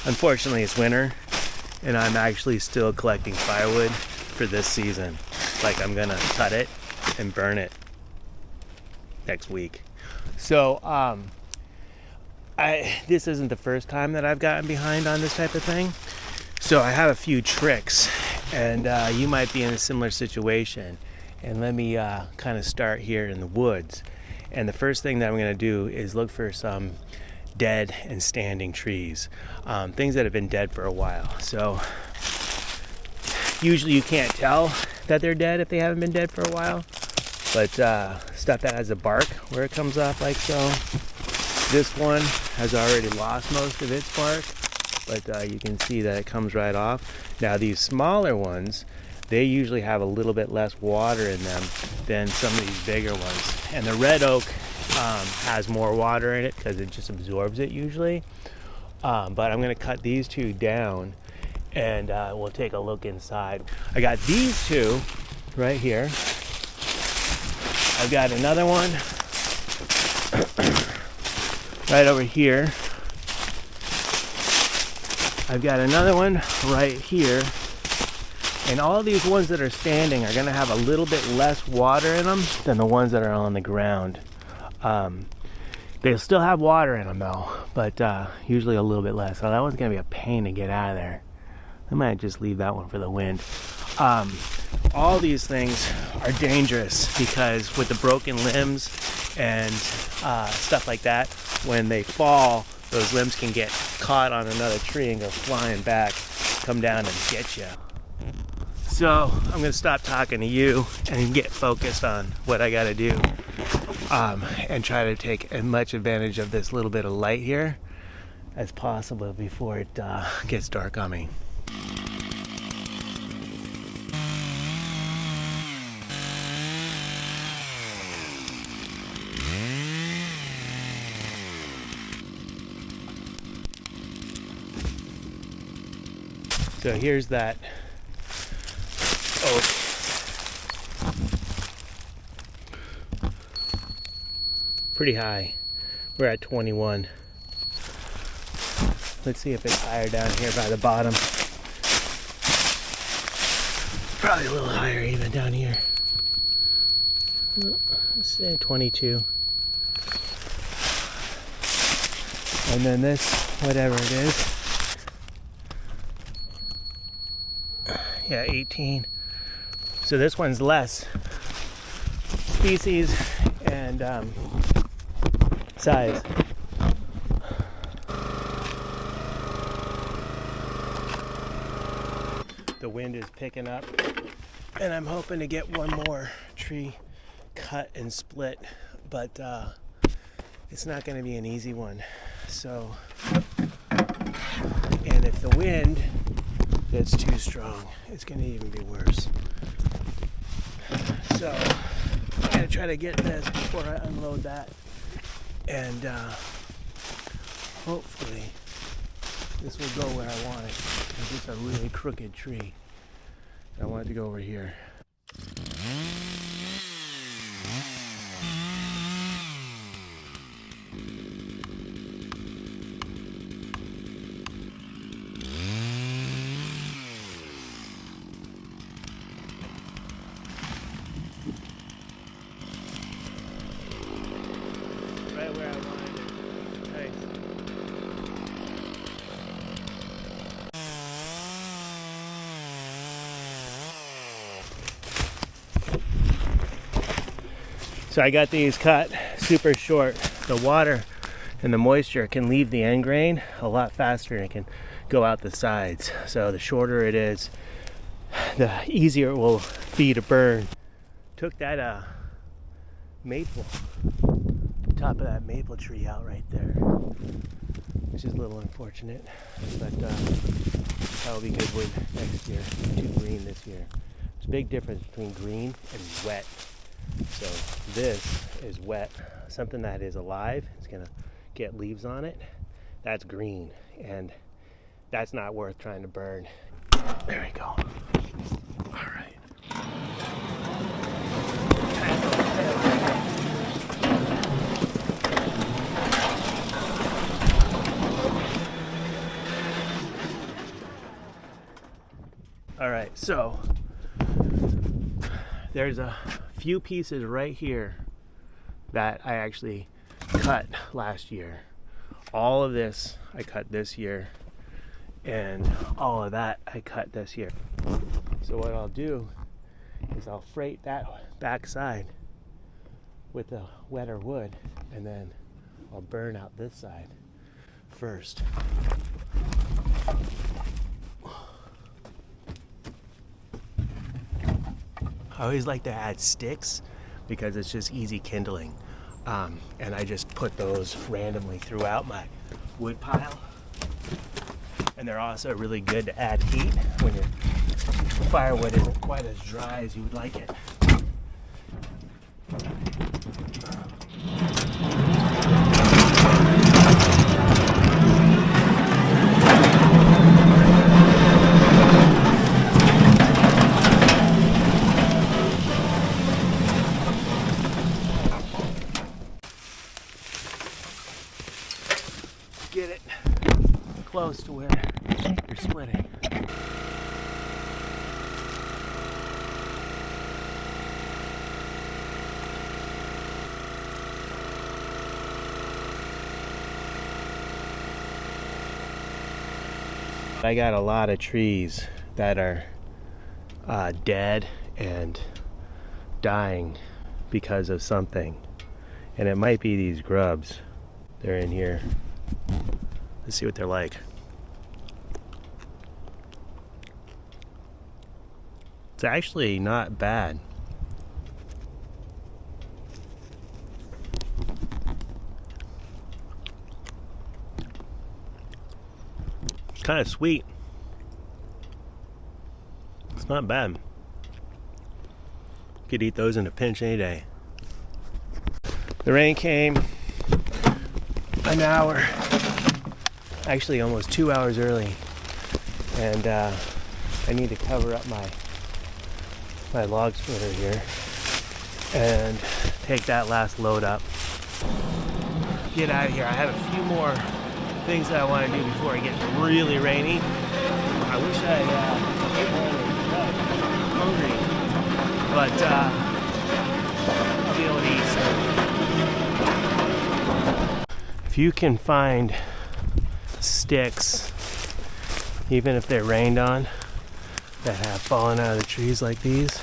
Unfortunately, it's winter, and I'm actually still collecting firewood for this season. Like, I'm gonna cut it and burn it next week. So, this isn't the first time that I've gotten behind on this type of thing. So I have a few tricks, and you might be in a similar situation. And let me kind of start here in the woods. And the first thing that I'm going to do is look for some dead and standing trees, things that have been dead for a while. So usually you can't tell that they're dead if they haven't been dead for a while, but stuff that has a bark where it comes off like so. This one has already lost most of its bark, but you can see that it comes right off. Now these smaller ones, they usually have a little bit less water in them than some of these bigger ones. And the red oak has more water in it because it just absorbs it usually. But I'm gonna cut these two down, and we'll take a look inside. I got these two right here. I've got another one right over here. I've got another one right here. And all these ones that are standing are going to have a little bit less water in them than the ones that are on the ground. They'll still have water in them though, but usually a little bit less. So that one's going to be a pain to get out of there. I might just leave that one for the wind. All these things are dangerous because with the broken limbs and stuff like that, when they fall, those limbs can get caught on another tree and go flying back, come down and get you. So I'm going to stop talking to you and get focused on what I got to do, and try to take as much advantage of this little bit of light here as possible before it gets dark on me. So here's that oak. Pretty high. We're at 21. Let's see if it's higher down here by the bottom. Probably a little higher even down here. Let's say 22. And then this, whatever it is. Yeah, 18. So this one's less species and size. The wind is picking up, and I'm hoping to get one more tree cut and split, but it's not going to be an easy one. So, and if the wind gets too strong, it's going to even be worse. So I'm going to try to get this before I unload that, and hopefully this will go where I want it. It's just a really crooked tree. I want it to go over here. Right where I wanted it. Nice. So I got these cut super short. The water and the moisture can leave the end grain a lot faster and it can go out the sides. So the shorter it is, the easier it will be to burn. Took that maple, top of that maple tree out right there, which is a little unfortunate, but that'll be good wood next year. Too green this year. There's a big difference between green and wet. So this is wet. Something that is alive is gonna get leaves on it. That's green, and that's not worth trying to burn. There we go. All right. All right, so there's a few pieces right here that I actually cut last year. All of this I cut this year, and all of that I cut this year. So what I'll do is I'll freight that backside with the wetter wood, and then I'll burn out this side first. I always like to add sticks because it's just easy kindling. And I just put those randomly throughout my wood pile. And they're also really good to add heat when your firewood isn't quite as dry as you would like it. Get it close to where you're splitting. I got a lot of trees that are dead and dying because of something, and it might be these grubs. They're in here. Let's see what they're like. It's actually not bad. It's kind of sweet. It's not bad. Could eat those in a pinch any day. The rain came an hour, actually almost 2 hours early, and I need to cover up my log splitter here and take that last load up. Get out of here. I have a few more things that I want to do before it gets really rainy. I wish I ate more of the hungry, but I'll be able to eat soon. If you can find sticks, even if they're rained on, that have fallen out of the trees like these,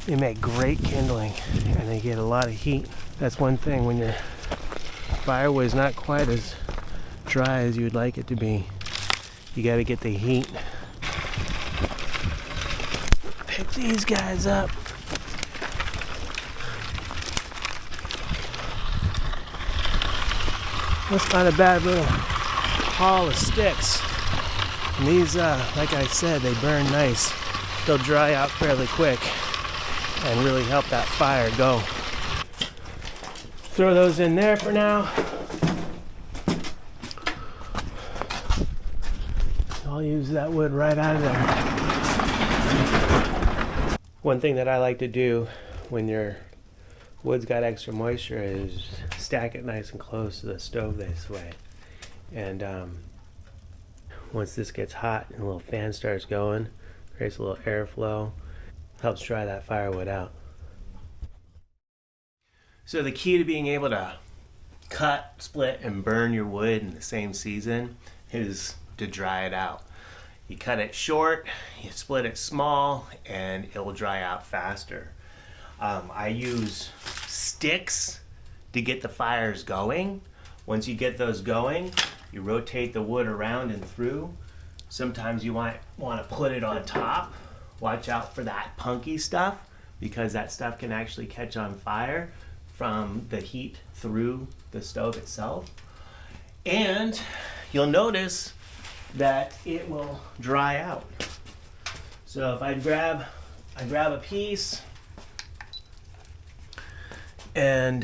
they make great kindling and they get a lot of heat. That's one thing when your firewood is not quite as dry as you would like it to be. You got to get the heat. Pick these guys up. That's not a bad little haul of sticks. And these, like I said, they burn nice. They'll dry out fairly quick and really help that fire go. Throw those in there for now. I'll use that wood right out of there. One thing that I like to do when your wood's got extra moisture is stack it nice and close to the stove this way. And once this gets hot and a little fan starts going, creates a little airflow, helps dry that firewood out. So the key to being able to cut, split, and burn your wood in the same season is to dry it out. You cut it short, you split it small, and it will dry out faster. I use sticks to get the fires going. Once you get those going, you rotate the wood around and through. Sometimes you want to put it on top. Watch out for that punky stuff, because that stuff can actually catch on fire from the heat through the stove itself. And you'll notice that it will dry out. So if I grab a piece and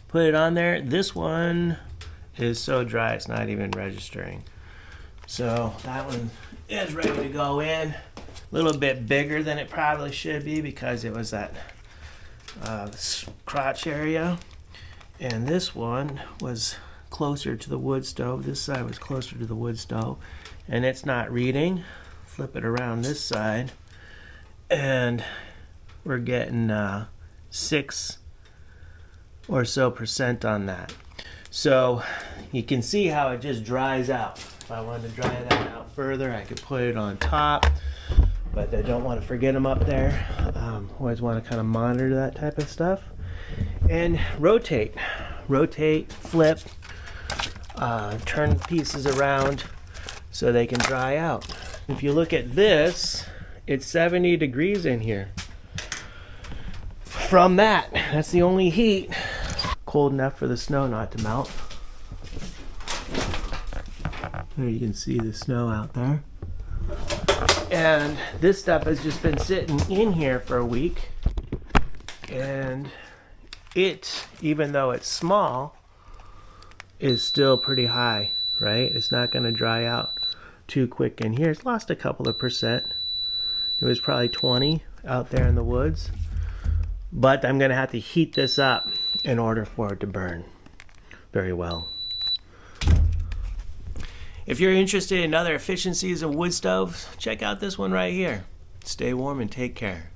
put it on there, this one is so dry it's not even registering. So that one is ready to go in. A little bit bigger than it probably should be because it was that crotch area, and this one was closer to the wood stove. This side was closer to the wood stove, and it's not reading flip it around this side, and we're getting 6 or so % on that. So you can see how it just dries out. If I wanted to dry that out further, I could put it on top, but I don't want to forget them up there. Always want to kind of monitor that type of stuff. And rotate, flip, turn pieces around so they can dry out. If you look at this, it's 70 degrees in here. From that's the only heat. Cold enough for the snow not to melt. There you can see the snow out there. And this stuff has just been sitting in here for a week. And it, even though it's small, is still pretty high, right? It's not going to dry out too quick in here. It's lost a couple of %. It was probably 20 out there in the woods. But I'm going to have to heat this up in order for it to burn very well. If you're interested in other efficiencies of wood stoves, check out this one right here. Stay warm and take care.